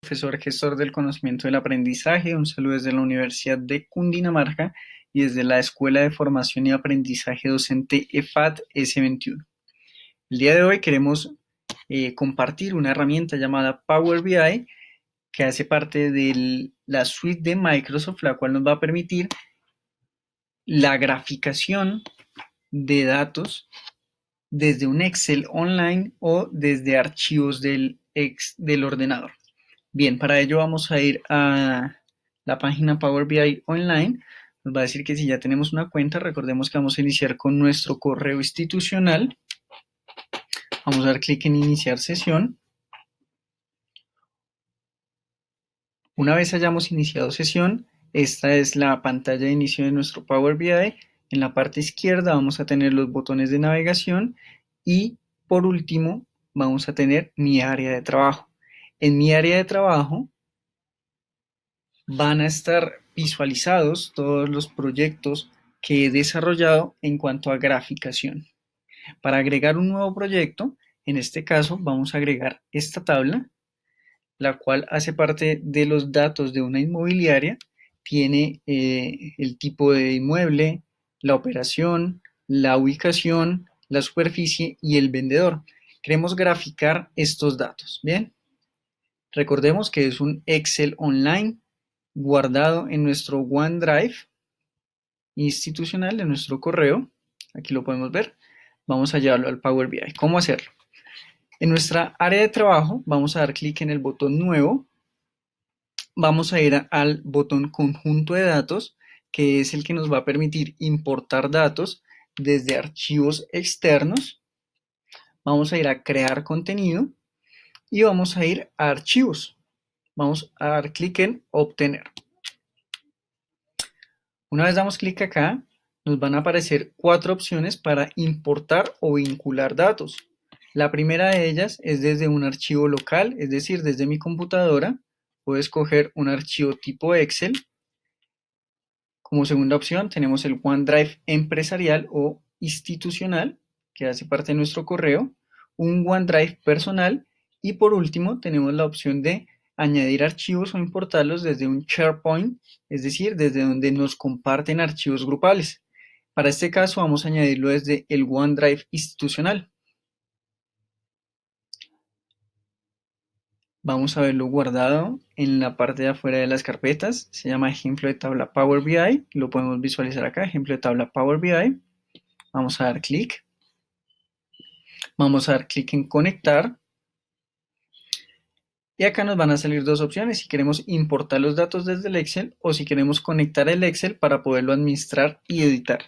Profesor gestor del conocimiento del aprendizaje. Un saludo desde la Universidad de Cundinamarca y desde la Escuela de Formación y Aprendizaje Docente EFAT S21. El día de hoy queremos compartir una herramienta llamada Power BI que hace parte de la suite de Microsoft, la cual nos va a permitir la graficación de datos desde un Excel online o desde archivos del ordenador. Bien, para ello vamos a ir a la página Power BI Online. Nos va a decir que si ya tenemos una cuenta, recordemos que vamos a iniciar con nuestro correo institucional. Vamos a dar clic en iniciar sesión. Una vez hayamos iniciado sesión, esta es la pantalla de inicio de nuestro Power BI. En la parte izquierda vamos a tener los botones de navegación y por último vamos a tener mi área de trabajo. En mi área de trabajo van a estar visualizados todos los proyectos que he desarrollado en cuanto a graficación. Para agregar un nuevo proyecto, en este caso vamos a agregar esta tabla, la cual hace parte de los datos de una inmobiliaria. Tiene el tipo de inmueble, la operación, la ubicación, la superficie y el vendedor. Queremos graficar estos datos. Bien, recordemos que es un Excel online guardado en nuestro OneDrive institucional, en nuestro correo. Aquí lo podemos ver. Vamos a llevarlo al Power BI. ¿Cómo hacerlo? En nuestra área de trabajo vamos a dar clic en el botón nuevo. Vamos a ir al botón conjunto de datos, que es el que nos va a permitir importar datos desde archivos externos. Vamos a ir a crear contenido y vamos a ir a archivos. Vamos a dar clic en obtener. Una vez damos clic acá, nos van a aparecer 4 opciones para importar o vincular datos. La primera de ellas es desde un archivo local, es decir, desde mi computadora. Puedo escoger un archivo tipo Excel. Como segunda opción tenemos el OneDrive empresarial o institucional, que hace parte de nuestro correo, un OneDrive personal y por último tenemos la opción de añadir archivos o importarlos desde un SharePoint, es decir, desde donde nos comparten archivos grupales. Para este caso vamos a añadirlo desde el OneDrive institucional. Vamos a verlo guardado en la parte de afuera de las carpetas. Se llama ejemplo de tabla Power BI. Lo podemos visualizar acá, ejemplo de tabla Power BI. Vamos a dar clic. Vamos a dar clic en conectar. Y acá nos van a salir dos opciones, si queremos importar los datos desde el Excel o si queremos conectar el Excel para poderlo administrar y editar.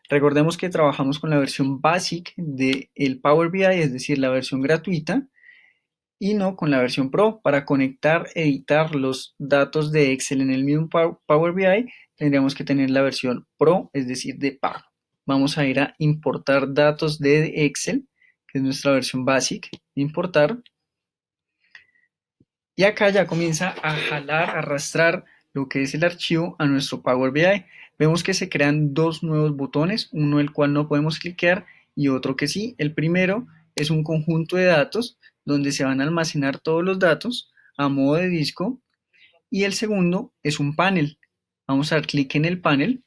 Recordemos que trabajamos con la versión Basic del Power BI, es decir, la versión gratuita, y no con la versión Pro. Para conectar, editar los datos de Excel en el mismo Power BI, tendríamos que tener la versión Pro, es decir, de pago. Vamos a ir a importar datos de Excel, que es nuestra versión Basic, importar. Y acá ya comienza a jalar, a arrastrar lo que es el archivo a nuestro Power BI. Vemos que se crean dos nuevos botones, uno el cual no podemos cliquear y otro que sí. El primero es un conjunto de datos donde se van a almacenar todos los datos a modo de disco y el segundo es un panel. Vamos a dar clic en el panel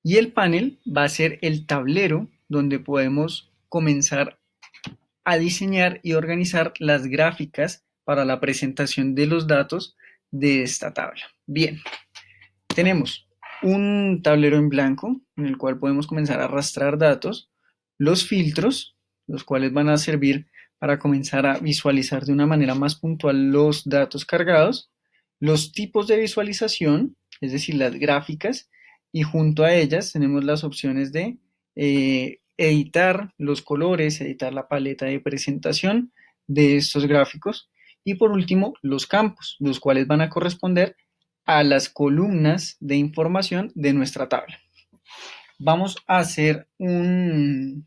y el panel va a ser el tablero donde podemos comenzar a diseñar y organizar las gráficas para la presentación de los datos de esta tabla. Bien, tenemos un tablero en blanco en el cual podemos comenzar a arrastrar datos, los filtros, los cuales van a servir para comenzar a visualizar de una manera más puntual los datos cargados, los tipos de visualización, es decir, las gráficas, y junto a ellas tenemos las opciones de editar los colores, editar la paleta de presentación de estos gráficos y por último los campos, los cuales van a corresponder a las columnas de información de nuestra tabla. Vamos a hacer una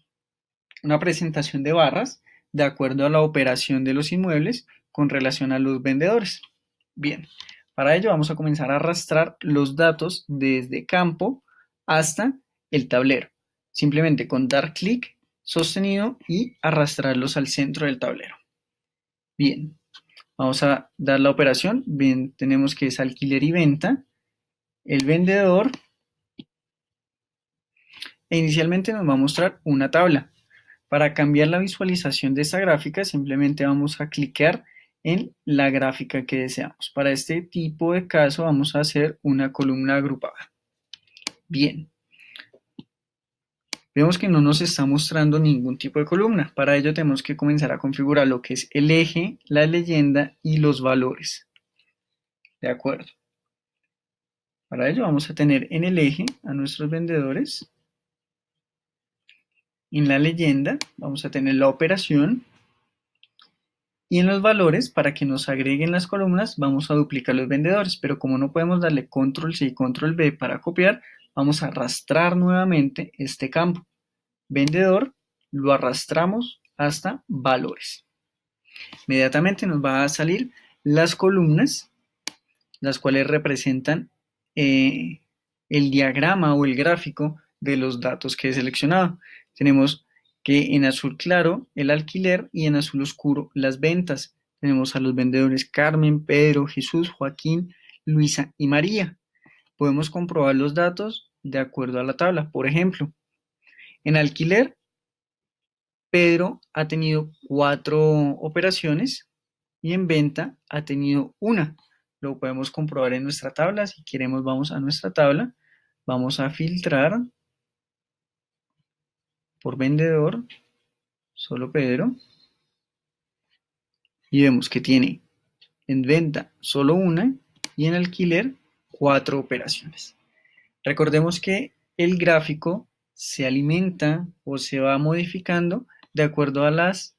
presentación de barras de acuerdo a la operación de los inmuebles con relación a los vendedores. Bien, para ello vamos a comenzar a arrastrar los datos desde campo hasta el tablero. Simplemente con dar clic sostenido y arrastrarlos al centro del tablero. Bien, Vamos a dar la operación. Bien, tenemos que es alquiler y venta. El vendedor. E inicialmente nos va a mostrar una tabla. Para cambiar la visualización de esta gráfica, simplemente vamos a clicar en la gráfica que deseamos. Para este tipo de caso vamos a hacer una columna agrupada. Bien. Vemos que no nos está mostrando ningún tipo de columna. Para ello tenemos que comenzar a configurar lo que es el eje, la leyenda y los valores. ¿De acuerdo? Para ello vamos a tener en el eje a nuestros vendedores. En la leyenda vamos a tener la operación. Y en los valores, para que nos agreguen las columnas, vamos a duplicar los vendedores. Pero como no podemos darle control C y control V para copiar, vamos a arrastrar nuevamente este campo. Vendedor, lo arrastramos hasta valores. Inmediatamente nos va a salir las columnas, las cuales representan el diagrama o el gráfico de los datos que he seleccionado. Tenemos que en azul claro el alquiler y en azul oscuro las ventas. Tenemos a los vendedores Carmen, Pedro, Jesús, Joaquín, Luisa y María. Podemos comprobar los datos de acuerdo a la tabla. Por ejemplo, en alquiler, Pedro ha tenido 4 operaciones y en venta ha tenido una. Lo podemos comprobar en nuestra tabla. Si queremos, vamos a nuestra tabla. Vamos a filtrar por vendedor, solo Pedro. Y vemos que tiene en venta solo una y en alquiler 4 operaciones. Recordemos que el gráfico se alimenta o se va modificando de acuerdo a las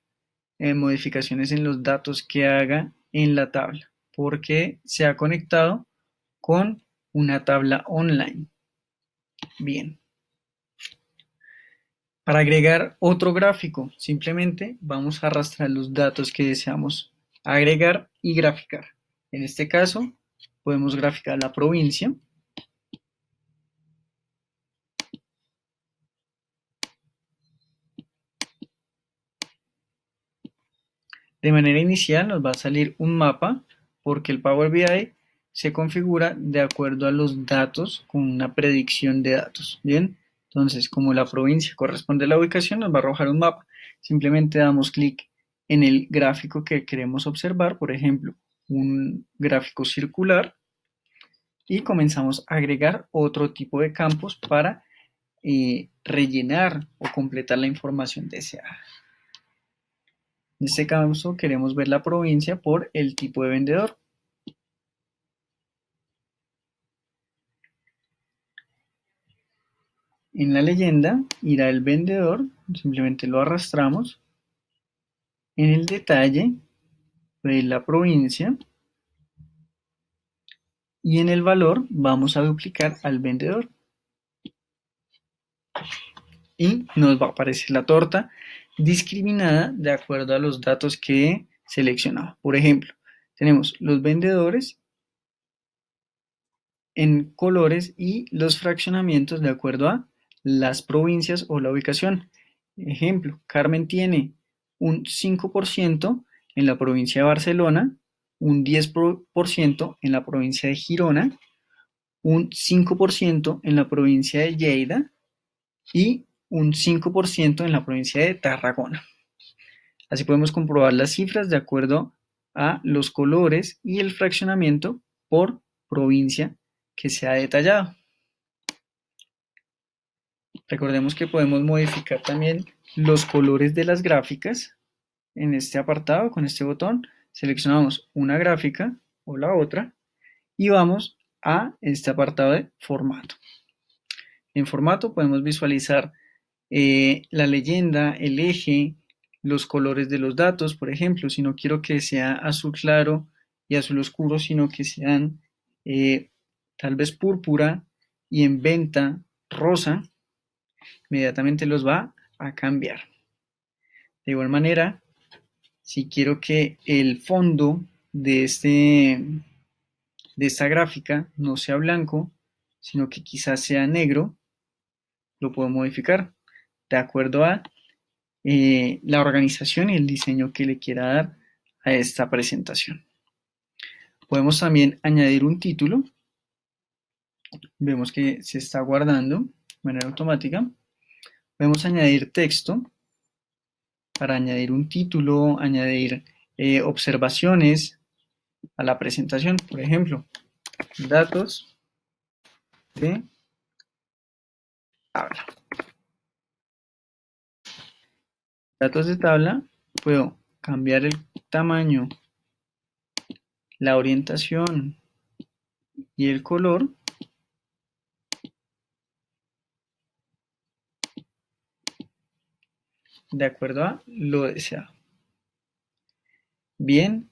modificaciones en los datos que haga en la tabla, porque se ha conectado con una tabla online. Bien. Para agregar otro gráfico, simplemente vamos a arrastrar los datos que deseamos agregar y graficar. En este caso, podemos graficar la provincia. De manera inicial nos va a salir un mapa porque el Power BI se configura de acuerdo a los datos con una predicción de datos. Bien, entonces como la provincia corresponde a la ubicación, nos va a arrojar un mapa. Simplemente damos clic en el gráfico que queremos observar, por ejemplo, un gráfico circular, y comenzamos a agregar otro tipo de campos para rellenar o completar la información deseada. En este caso queremos ver la provincia por el tipo de vendedor. En la leyenda irá el vendedor, simplemente lo arrastramos. En el detalle de la provincia y en el valor vamos a duplicar al vendedor. Y nos va a aparecer la torta discriminada de acuerdo a los datos que he seleccionado. Por ejemplo, tenemos los vendedores en colores y los fraccionamientos de acuerdo a las provincias o la ubicación. Ejemplo, Carmen tiene un 5% en la provincia de Barcelona, un 10% en la provincia de Girona, un 5% en la provincia de Lleida y un 5% en la provincia de Tarragona. Así podemos comprobar las cifras de acuerdo a los colores y el fraccionamiento por provincia que se ha detallado. Recordemos que podemos modificar también los colores de las gráficas. En este apartado, con este botón, seleccionamos una gráfica o la otra y vamos a este apartado de formato. En formato podemos visualizar la leyenda, el eje, los colores de los datos, por ejemplo, si no quiero que sea azul claro y azul oscuro, sino que sean tal vez púrpura y en venta rosa, inmediatamente los va a cambiar. De igual manera, si quiero que el fondo de esta gráfica no sea blanco, sino que quizás sea negro, lo puedo modificar de acuerdo a la organización y el diseño que le quiera dar a esta presentación. Podemos también añadir un título. Vemos que se está guardando de manera automática. Podemos añadir texto para añadir un título, añadir observaciones a la presentación. Por ejemplo, datos de tabla. Datos de tabla, puedo cambiar el tamaño, la orientación y el color de acuerdo a lo deseado. Bien,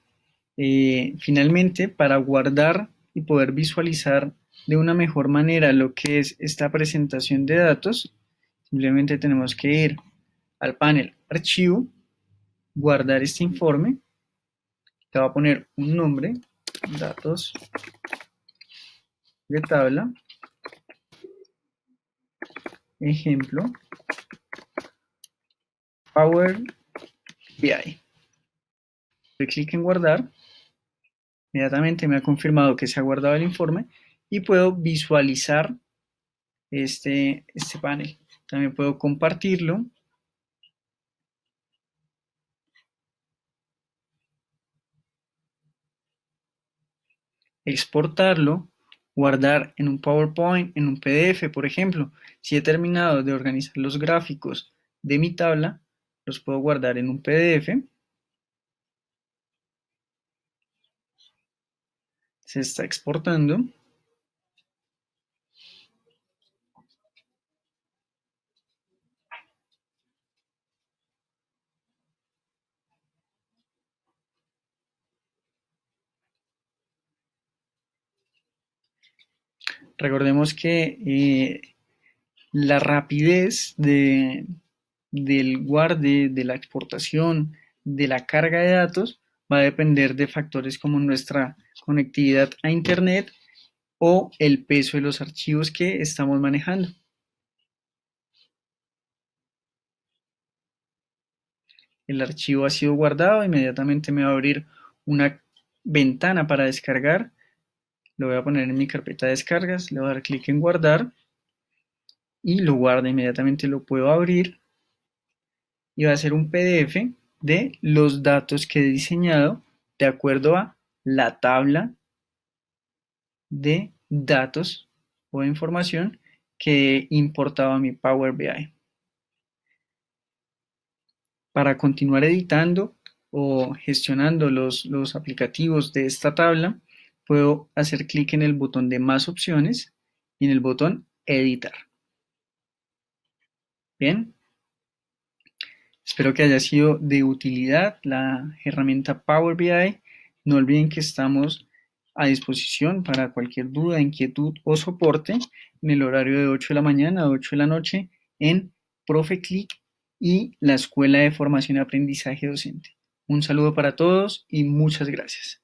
finalmente, para guardar y poder visualizar de una mejor manera lo que es esta presentación de datos, simplemente tenemos que ir al panel Archivo, guardar este informe, le voy a poner un nombre, datos de tabla, ejemplo, Power BI. Doy clic en guardar, inmediatamente me ha confirmado que se ha guardado el informe y puedo visualizar este panel. También puedo compartirlo. Exportarlo, guardar en un PowerPoint, en un PDF, por ejemplo. Si he terminado de organizar los gráficos de mi tabla, los puedo guardar en un PDF. Se está exportando. Recordemos que la rapidez del guarde, de la exportación, de la carga de datos, va a depender de factores como nuestra conectividad a Internet o el peso de los archivos que estamos manejando. El archivo ha sido guardado, inmediatamente me va a abrir una ventana para descargar. Lo voy a poner en mi carpeta de descargas, le voy a dar clic en guardar y lo guarda. Inmediatamente lo puedo abrir y va a ser un PDF de los datos que he diseñado de acuerdo a la tabla de datos o de información que he importado a mi Power BI. Para continuar editando o gestionando los aplicativos de esta tabla, puedo hacer clic en el botón de más opciones y en el botón editar. Bien, espero que haya sido de utilidad la herramienta Power BI. No olviden que estamos a disposición para cualquier duda, inquietud o soporte en el horario de 8 de la mañana a 8 de la noche en ProfeClick y la Escuela de Formación y Aprendizaje Docente. Un saludo para todos y muchas gracias.